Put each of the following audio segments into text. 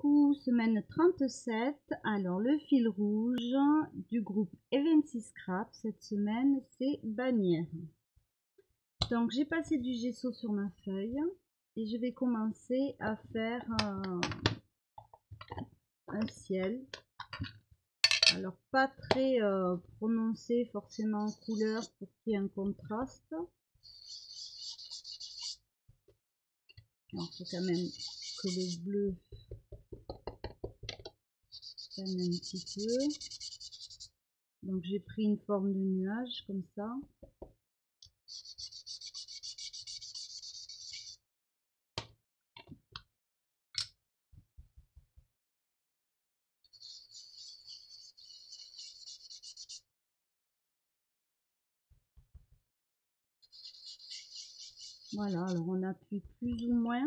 Coucou, semaine 37. Alors, le fil rouge du groupe Evency Scrap cette semaine, c'est bannière. Donc, j'ai passé du gesso sur ma feuille et je vais commencer à faire un ciel. Alors, pas très prononcé forcément en couleur pour qu'il y ait un contraste. Alors, il faut quand même que le bleu prenne un petit peu. Donc j'ai pris une forme de nuage comme ça. Voilà, alors on appuie plus ou moins.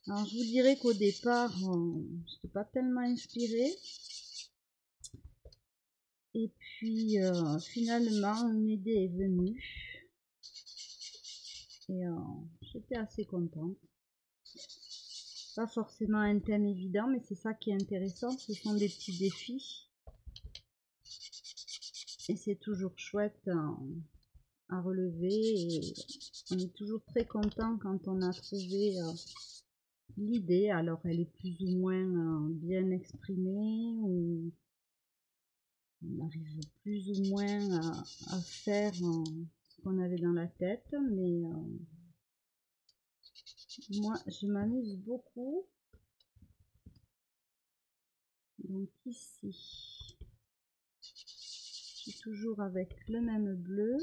Alors je vous dirais qu'au départ, je n'étais pas tellement inspirée. Et puis finalement, une idée est venue. Et j'étais assez contente. Pas forcément un thème évident, mais c'est ça qui est intéressant. Ce sont des petits défis. Et c'est toujours chouette à relever. Et on est toujours très content quand on a trouvé l'idée. Alors elle est plus ou moins bien exprimée, ou on arrive plus ou moins à faire ce qu'on avait dans la tête, mais moi je m'amuse beaucoup. Donc ici je suis toujours avec le même bleu.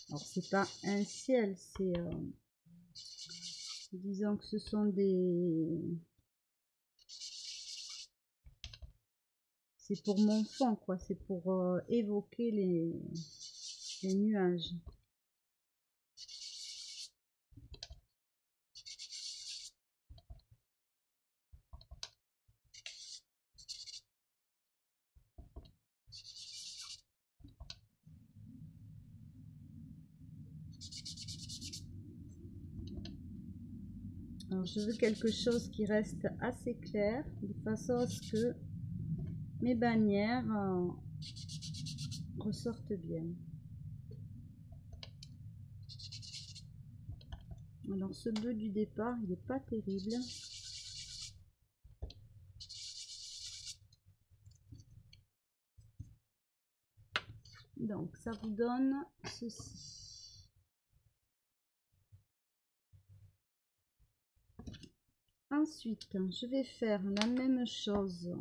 Alors c'est pas un ciel, c'est disons que ce sont c'est pour mon fond, quoi. C'est pour évoquer les nuages. Alors je veux quelque chose qui reste assez clair, de façon à ce que mes bannières ressortent bien. Alors ce bleu du départ, il n'est pas terrible. Donc ça vous donne ceci. Ensuite, je vais faire la même chose.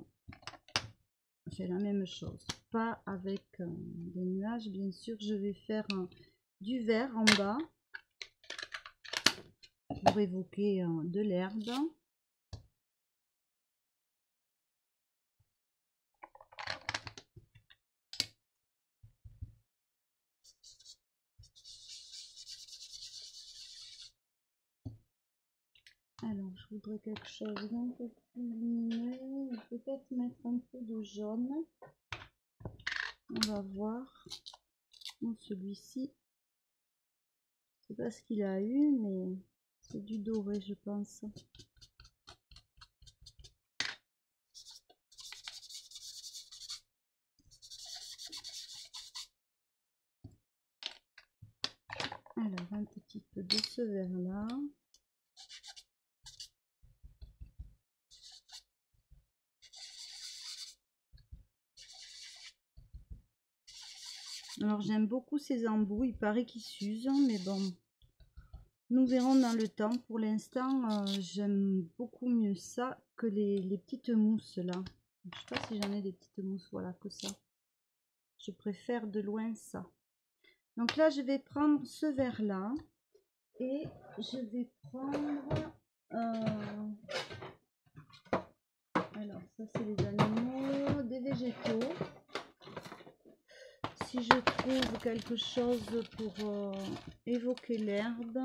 J'ai la même chose, pas avec des nuages, bien sûr. Je vais faire du vert en bas pour évoquer de l'herbe. Alors, je voudrais quelque chose d'un peu plus lumineux, peut-être mettre un peu de jaune. On va voir. Bon, celui-ci, je sais pas ce qu'il a eu, mais c'est du doré, je pense. Alors, un petit peu de ce vert-là. Alors j'aime beaucoup ces embouts, il paraît qu'ils s'usent, mais bon, nous verrons dans le temps. Pour l'instant, j'aime beaucoup mieux ça que les petites mousses là. Je sais pas si j'en ai des petites mousses, voilà, que ça. Je préfère de loin ça. Donc là, je vais prendre ce vert là et je vais prendre... alors ça c'est les animaux, des végétaux. Si je trouve quelque chose pour évoquer l'herbe,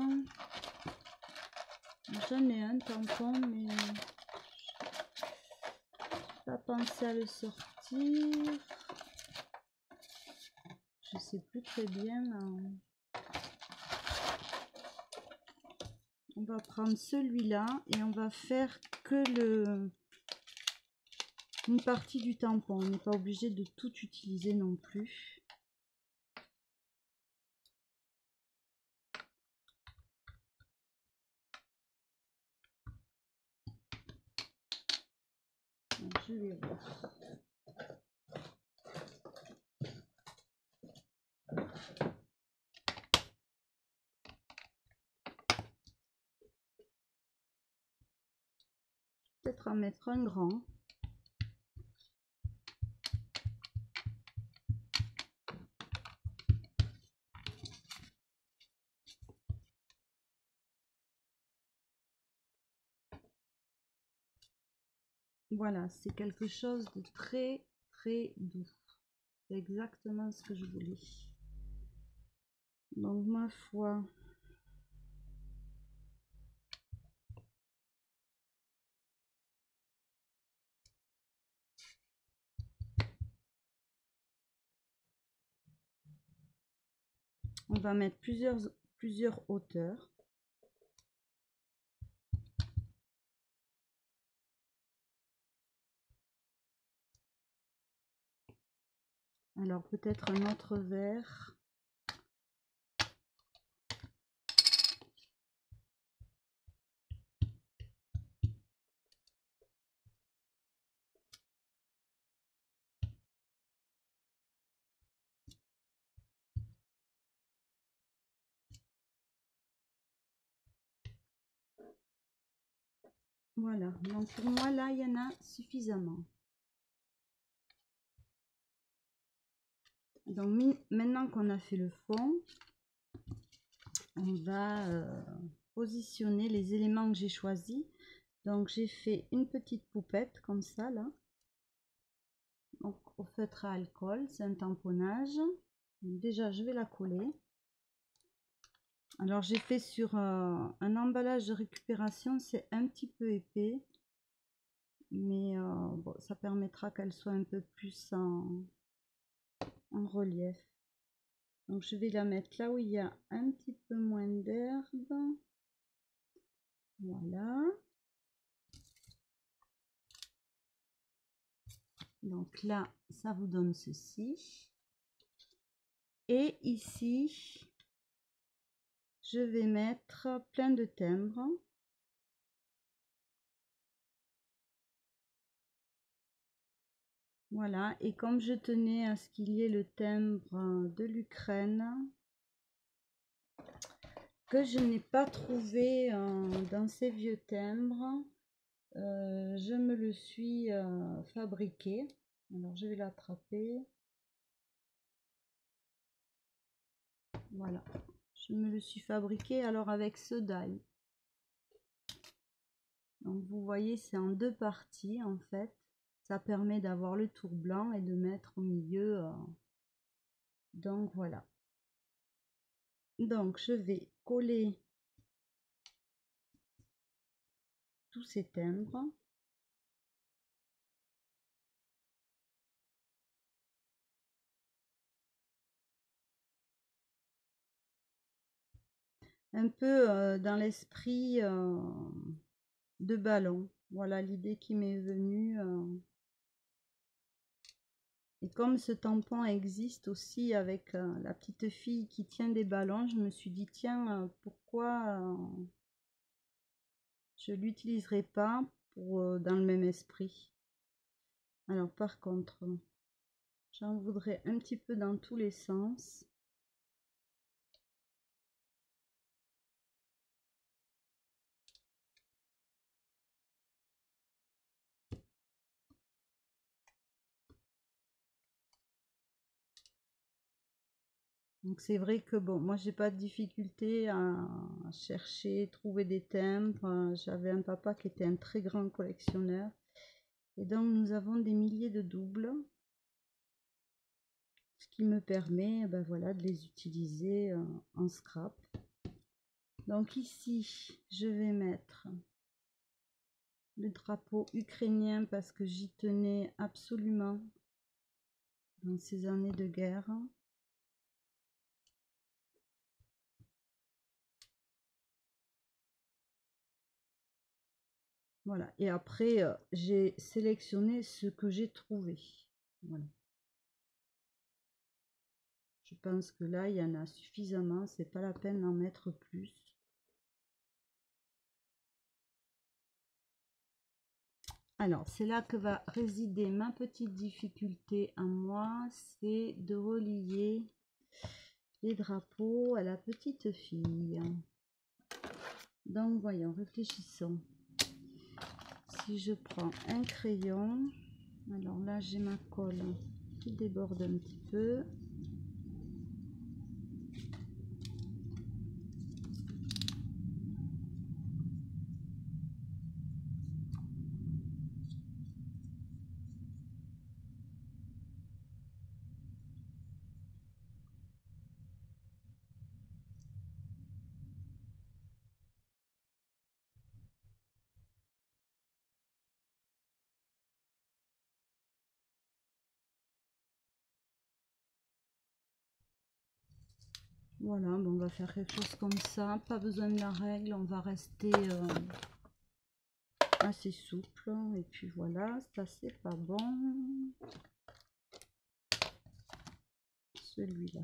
j'en ai un tampon, mais je n'ai pas pensé à le sortir. Je sais plus très bien. on va prendre celui-là et on va faire que une partie du tampon. On n'est pas obligé de tout utiliser non plus. Je vais voir. Peut-être en mettre un grand. Voilà, c'est quelque chose de très très doux. C'est exactement ce que je voulais. Donc ma foi, on va mettre plusieurs hauteurs. Alors peut-être un autre verre. Voilà, donc pour moi là il y en a suffisamment. Donc maintenant qu'on a fait le fond, on va positionner les éléments que j'ai choisis. Donc j'ai fait une petite poupette comme ça là. Donc au feutre à alcool, c'est un tamponnage. Donc, déjà je vais la coller. Alors j'ai fait sur un emballage de récupération, c'est un petit peu épais. Mais bon, ça permettra qu'elle soit un peu plus en relief. Donc je vais la mettre là où il y a un petit peu moins d'herbe. Voilà. Donc là, ça vous donne ceci. Et ici, je vais mettre plein de timbres. Voilà, et comme je tenais à ce qu'il y ait le timbre de l'Ukraine, que je n'ai pas trouvé dans ces vieux timbres, je me le suis fabriqué. Alors je vais l'attraper. Voilà, je me le suis fabriqué alors avec ce die. Donc vous voyez, c'est en deux parties en fait. Ça permet d'avoir le tour blanc et de mettre au milieu. Donc voilà. Donc je vais coller tous ces timbres. Un peu dans l'esprit de ballon. Voilà l'idée qui m'est venue. Et comme ce tampon existe aussi avec la petite fille qui tient des ballons, je me suis dit tiens, pourquoi je l'utiliserai pas pour dans le même esprit. Alors par contre, j'en voudrais un petit peu dans tous les sens. Donc c'est vrai que bon, moi j'ai pas de difficulté à chercher, trouver des timbres. J'avais un papa qui était un très grand collectionneur. Et donc nous avons des milliers de doubles. Ce qui me permet ben voilà, de les utiliser en scrap. Donc ici, je vais mettre le drapeau ukrainien parce que j'y tenais absolument dans ces années de guerre. Voilà. Et après, j'ai sélectionné ce que j'ai trouvé. Voilà. Je pense que là, il y en a suffisamment. C'est pas la peine d'en mettre plus. Alors, c'est là que va résider ma petite difficulté à moi, c'est de relier les drapeaux à la petite fille. Donc, voyons, réfléchissons. Si je prends un crayon, alors là, j'ai ma colle qui déborde un petit peu. Voilà, bon, on va faire quelque chose comme ça. Pas besoin de la règle, on va rester assez souple. Et puis voilà, ça c'est pas bon. Celui-là.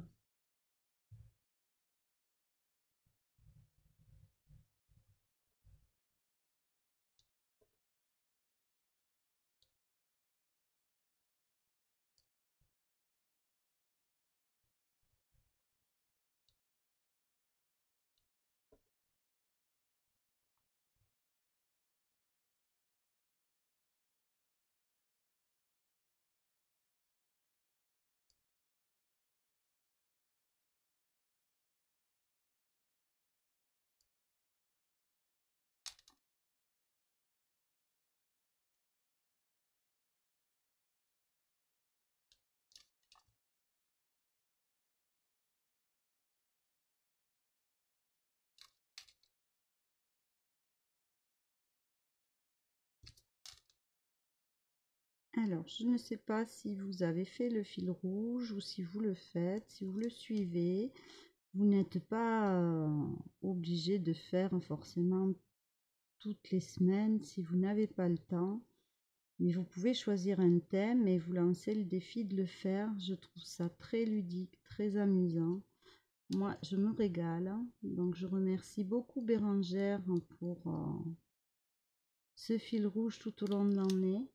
Alors, je ne sais pas si vous avez fait le fil rouge ou si vous le faites, si vous le suivez. Vous n'êtes pas obligé de faire forcément toutes les semaines si vous n'avez pas le temps. Mais vous pouvez choisir un thème et vous lancer le défi de le faire. Je trouve ça très ludique, très amusant. Moi, je me régale. Donc, je remercie beaucoup Bérangère pour ce fil rouge tout au long de l'année.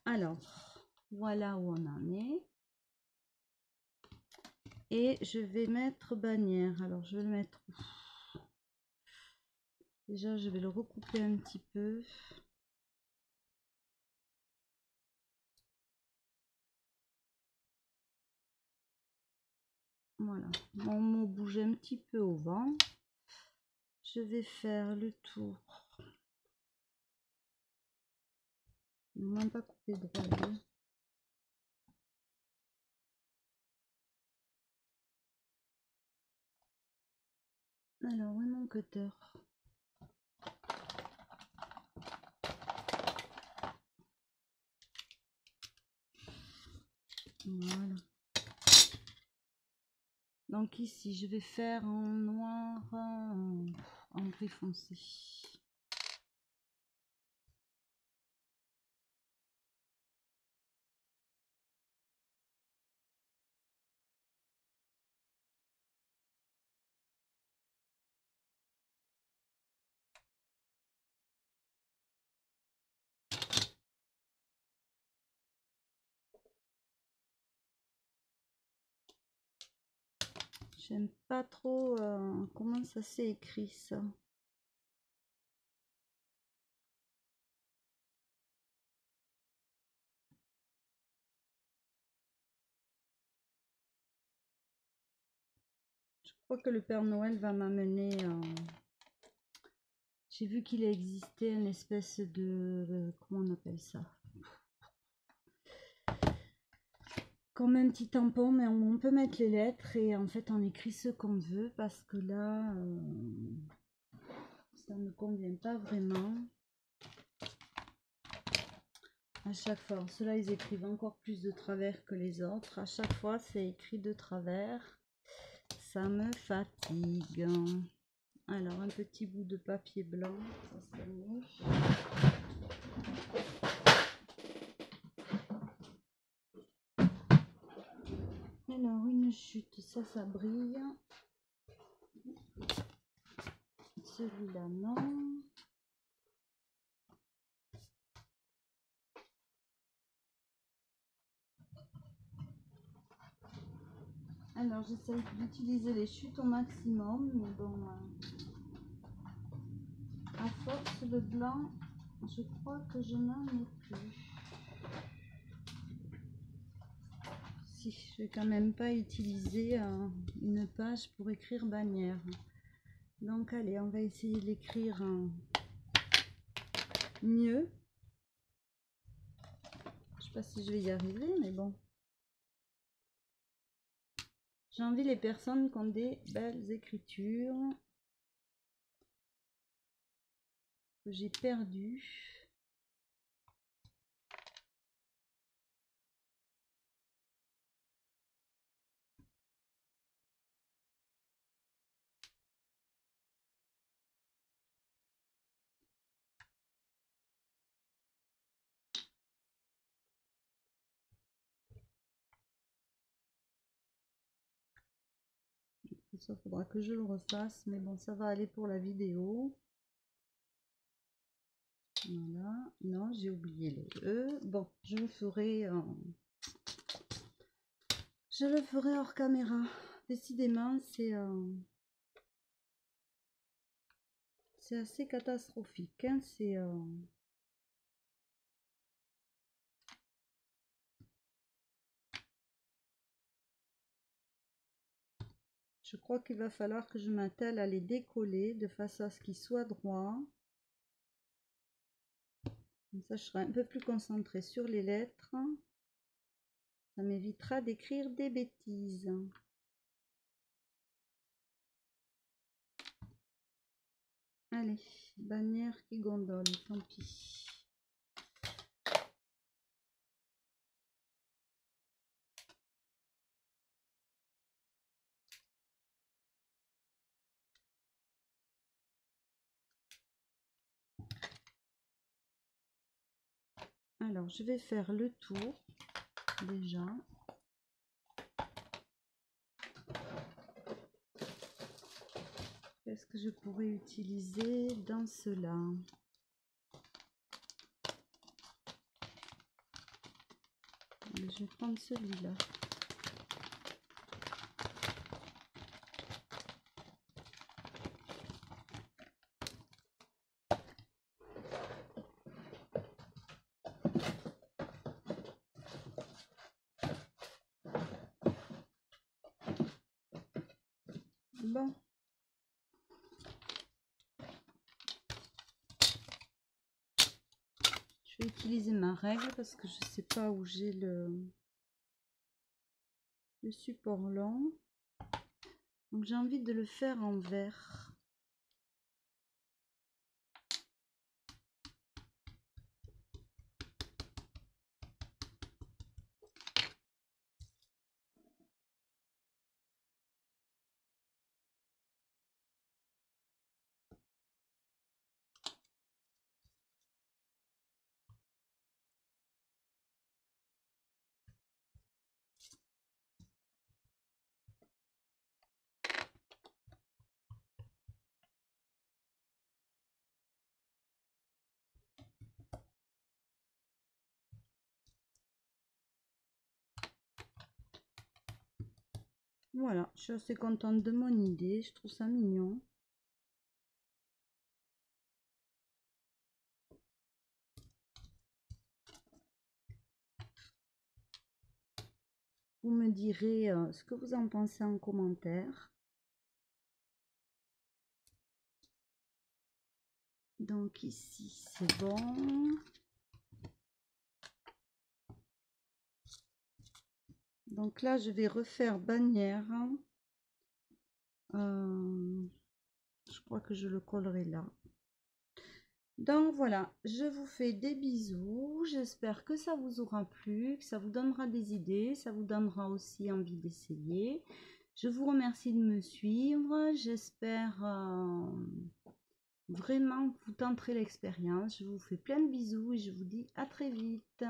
Alors, voilà où on en est. Et je vais mettre bannière. Alors, je vais le mettre... Déjà, je vais le recouper un petit peu. Voilà. Mon mot bouge un petit peu au vent. Je vais faire le tour. Même pas couper droit. Alors, où est mon cutter? Voilà. Donc ici, je vais faire en noir, en gris foncé. J'aime pas trop comment ça s'est écrit ça. Je crois que le Père Noël va m'amener... J'ai vu qu'il existait une espèce de... comment on appelle ça? Comme un petit tampon, mais on peut mettre les lettres et en fait on écrit ce qu'on veut parce que là, ça ne convient pas vraiment. À chaque fois, ceux-là ils écrivent encore plus de travers que les autres. À chaque fois c'est écrit de travers. Ça me fatigue. Alors, un petit bout de papier blanc, ça c'est mieux. Alors, une chute, ça brille. Celui-là, non. Alors, j'essaie d'utiliser les chutes au maximum, mais bon, à force, le blanc, je crois que je n'en ai plus. Si, je vais quand même pas utiliser une page pour écrire bannière. Donc, allez, on va essayer de l'écrire mieux. Je sais pas si je vais y arriver, mais bon. J'envie les personnes qui ont des belles écritures que j'ai perdues. Ça faudra que je le refasse, mais bon, ça va aller pour la vidéo. Voilà, non, j'ai oublié le E. Bon, je le ferai hors caméra. Décidément, c'est assez catastrophique, hein. Je crois qu'il va falloir que je m'attelle à les décoller de façon à ce qu'ils soient droits. Comme ça, je serai un peu plus concentrée sur les lettres. Ça m'évitera d'écrire des bêtises. Allez, bannière qui gondole, tant pis. Alors, je vais faire le tour déjà. Qu'est-ce que je pourrais utiliser dans cela? Je vais prendre celui-là. Bon. Je vais utiliser ma règle parce que je sais pas où j'ai le support long. Donc j'ai envie de le faire en vert. Voilà, je suis assez contente de mon idée, je trouve ça mignon. Vous me direz ce que vous en pensez en commentaire. Donc ici, c'est bon. Donc là, je vais refaire bannière. Je crois que je le collerai là. Donc voilà, je vous fais des bisous. J'espère que ça vous aura plu, que ça vous donnera des idées. Ça vous donnera aussi envie d'essayer. Je vous remercie de me suivre. J'espère vraiment que vous tenterez l'expérience. Je vous fais plein de bisous et je vous dis à très vite.